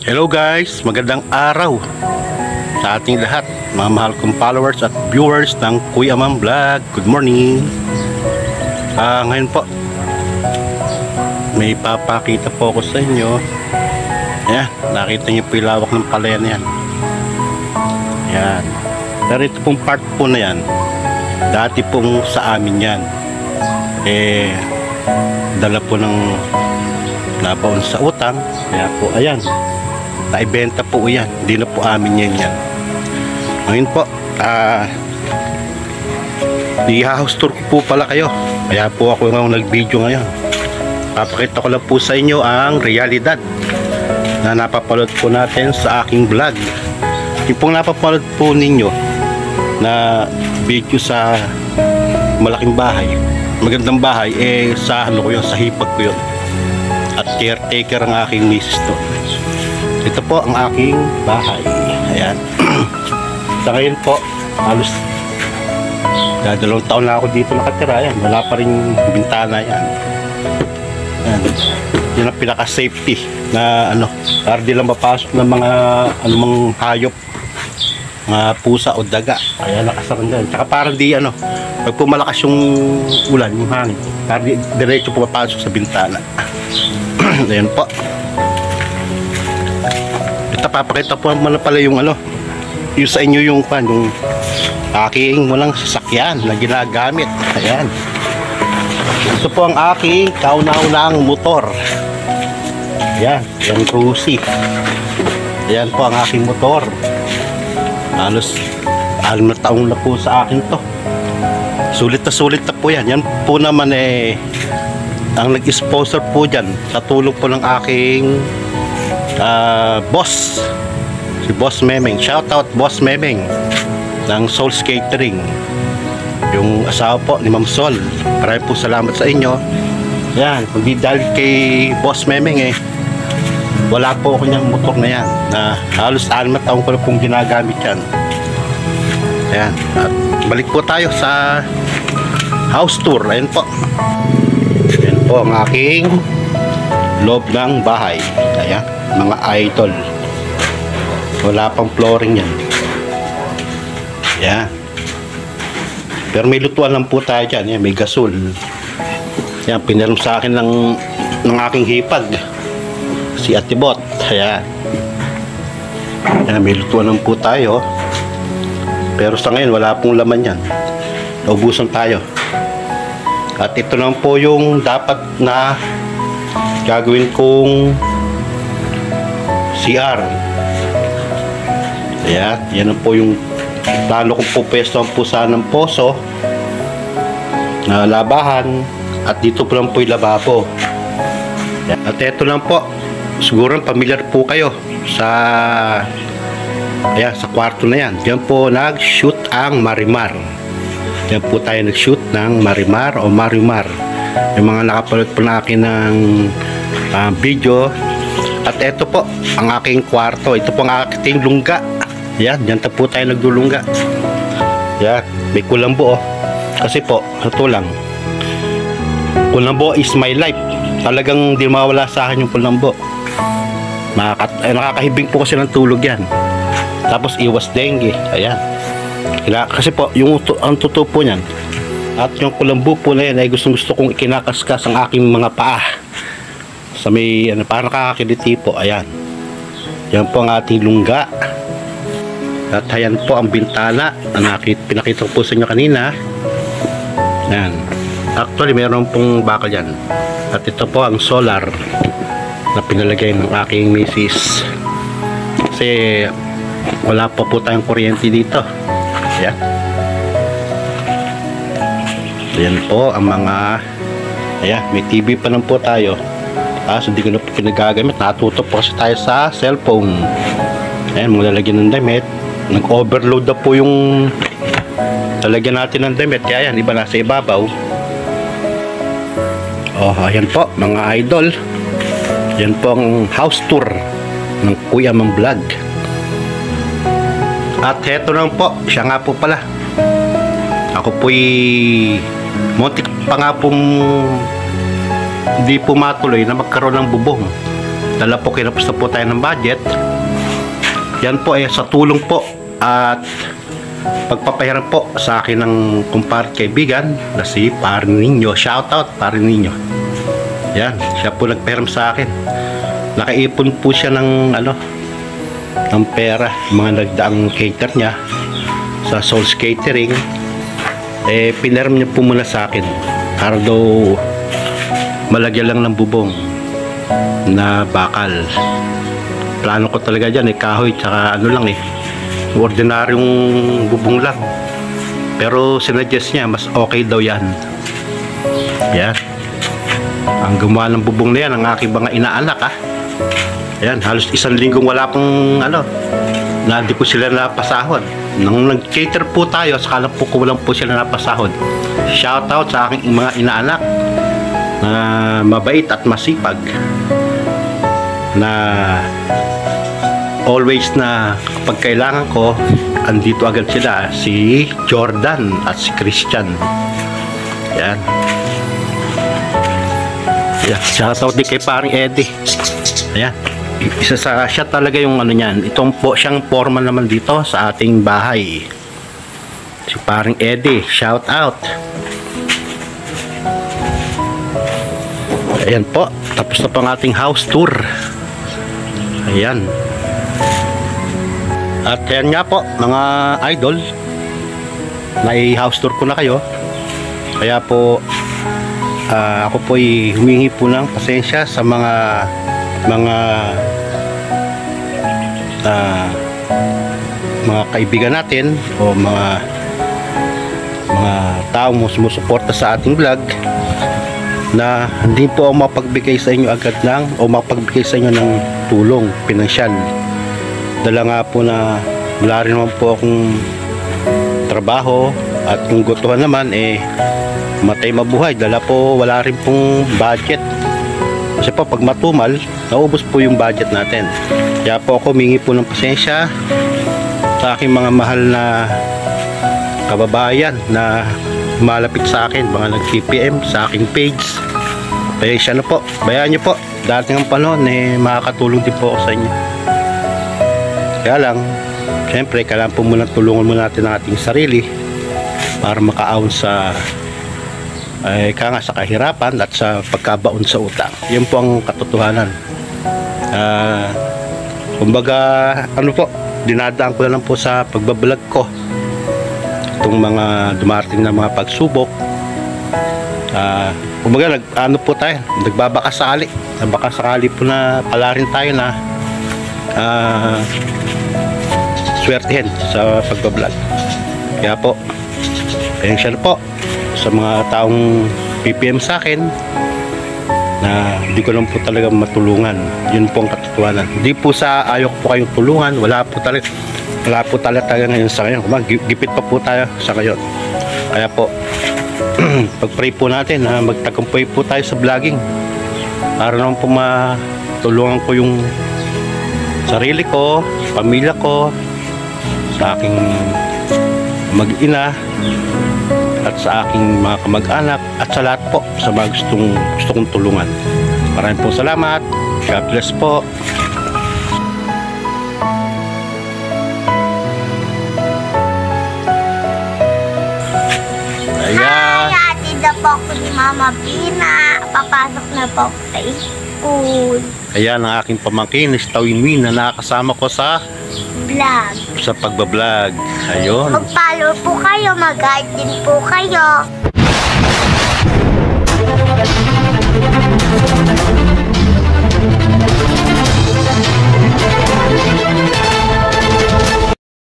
Hello guys, magandang araw sa ating lahat, mga mahal kong followers at viewers ng Kuya Mam Vlog. Good morning. Ngayon po may papakita po ako sa inyo. Ayan, nakita niyo po yung lawak ng palayan yan. Ayan. Pero ito pong part po na yan, dati pong sa amin yan. Dala po ng nabaon sa utang. Kaya po ayan, naibenta po yan. Hindi na po amin yan. Ngayon po, i-house tour ko po pala kayo. Kaya po ako nga nag-video ngayon. Papakita ko lang po sa inyo ang realidad na napapalood po natin sa aking vlog. Yung pong napapalood po ninyo na video sa malaking bahay, magandang bahay, sa ano ko yun, sa hipag ko yun. At caretaker ang aking misis to. Ito po ang aking bahay. Ayan. Sa ngayon po, halos dalawang taon na ako dito nakatira. Ayan, wala pa rin bintana yan. Ayan. Yan ang pinaka-safety na ano, para di lang mapasok ng mga anumang hayop, mga pusa o daga. Kaya nakasarang dyan. Tsaka parang di ano, pag pumalakas yung ulan, yung hangin, parang di diretso pumapasok sa bintana. Ayan po. Ito, papakita po naman pala yung ano, yung sa inyo yung aking walang sasakyan na ginagamit. Ayan. Ito po ang aking kauna-unang motor. Ayan, yung Cruzy. Ayan po ang aking motor. Halos 6 na taong na po sa akin to. Sulit na po yan. Yan po naman ang nag-sponsor po dyan sa tulong po ng aking boss, si Boss Memeng. Shoutout Boss Memeng ng Soul's Catering, yung asawa po ni Ma'am Sol. Maraming po salamat sa inyo. Yan, hindi dahil kay Boss Memeng wala po ako niyang motor na yan, na halos 6 na taong ko na pong ginagamit yan. Ayan, at balik po tayo sa house tour. Ayan po. Ayan po ang aking loob ng bahay. Ayan, mga idol. Wala pang flooring yan. Ayan. Pero may lutuan lang po tayo dyan. Ayan, may gasol. Ayan, pinaram sa akin ng aking hipag, si Ate Bot. Ayan. Ayan, may lutuan lang po tayo. Pero sa ngayon, wala pong laman yan. Naubusan tayo. At ito lang po yung dapat na gagawin kong CR. Ayan, yan po yung plano kong pupwesto po sana ng poso na labahan. At dito po lang po yung lababo. Ayan. At ito lang po, siguro pamilyar po kayo sa ayan, sa kwarto na yan. Diyan po nag-shoot ang Marimar. Diyan po tayo nag-shoot ng Marimar o Marimar. Yung mga nakapanood po na akin ng video. At ito po ang aking kwarto. Ito po ang aking lungga. Yan, diyan po tayo nagdulungga. Yan, may kulambo. Kasi po, ito lang, kulambo is my life. Talagang di mawala sa akin yung kulambo. Nakakahibing po kasi ng tulog yan. Tapos iwas dengue. Ayan. Kasi po, ang totoo po niyan, at yung kulambo po na yan ay gustong kong ikinakaskas ang aking mga paa sa may parang nakakakiliti po. Ayan. Yan po ang ating lungga. At ayan po ang bintana na pinakita ko po sa inyo kanina. Ayan. Actually, meron pong bakal yan. At ito po ang solar na pinalagay ng aking misis. Kasi wala pa po tayong kuryente dito. Ayan. Ayan po ang mga, ayan, may TV pa lang po tayo. So hindi ko na po pinagagamit. Natuto po kasi tayo sa cellphone. Ayan, maglalagyan ng damit. Nag-overload na po yung lalagyan natin ng damit. Kaya yan, iba nasa ibabaw. Ayan po mga idol. Ayan po ang house tour ng Kuya Mam Vlog. At heto lang po, siya nga po pala. Ako po'y muntik pa nga pong hindi po matuloy na magkaroon ng bubong. dala po kinapos na po tayo ng budget. Yan po sa tulong po at pagpapahiram po sa akin ng kumpare kaibigan na si Parin Ninyo. Shoutout Parin Ninyo. Yan, siya po nagpahiram sa akin. Nakaipon po siya ng ng pera, mga nagdaang cater niya sa Souls Catering. Pinahiram niya po muna sa akin para daw malagyan lang ng bubong na bakal. Plano ko talaga dyan kahoy tsaka ordinaryong bubong lang, pero sinuggest niya mas okay daw yan. Yan ang gumawa ng bubong na yan, ang aking mga inaanak Yan, halos isang linggong wala pong na di ko sila napasahod. Nang nag-cater po tayo, sakala po ko lang po sila napasahod. Shoutout sa aking mga inaanak na mabait at masipag, na always na kapag kailangan ko andito agad sila, si Jordan at si Christian. Yan. Yeah, shoutout din kay paring Eddie. Ayan, isa sa siya talaga yung niyan. Itong po siyang foreman naman dito sa ating bahay, si paring Eddie. Shoutout. Ayan po, tapos na po ang ating house tour. Ayan. At yan nga po mga idol, nai-house tour ko na kayo. Kaya po ako po humingi po ng pasensya sa mga kaibigan natin o mga taong sumusuporta sa ating vlog, na hindi po ako mapagbigay sa inyo agad o mapagbigay sa inyo ng tulong pinansyal. Dala nga po na wala rin naman po akong trabaho, at kung gutuhan naman matay mabuhay, dala po wala rin pong budget. Kasi po pag matumal, naubos po yung budget natin. Kaya po ako humingi po ng pasensya sa aking mga mahal na kababayan na malapit sa akin, mga nag-PPM sa aking page. Pasensya na po, bayaan nyo po, dating ang panahon makakatulong din po ako sa inyo. Kaya lang, syempre kailangan po muna tulungan muna natin ang ating sarili para makaahon sa sa kahirapan at sa pagkabaon sa utang. Yun po ang katotohanan. Kumbaga po, dinadaan ko na lang po sa pagbablog ko itong mga dumarating na mga pagsubok. Kumbaga po tayo, nagbabaka sakali po na pala rin tayo na swertihin sa pagbablog. Kaya po, pasensya na po sa mga taong PPM sa akin na hindi ko lang po talaga matulungan. Yun po ang katotohanan. Hindi po sa ayaw ko po kayong tulungan, wala po talaga ngayon sa ngayon. Gipit pa po tayo sa ngayon. Kaya po pag-pray po natin na magtagumpay po tayo sa vlogging, para naman po matulungan ko yung sarili ko, pamilya ko, sa aking mag-ina, at sa aking mga kamag-anak, at sa lahat po sa mga gusto kong tulungan. Maraming po salamat. God bless po. Ayan. Hi, ati na po ako ni Mama Pina. Papasok na po ako sa school. Ayan ang aking pamangkin, si Tawin na nakakasama ko sa Vlog. Sa pagbablog. Ayun. Mag-follow po kayo, mag-guide din po kayo.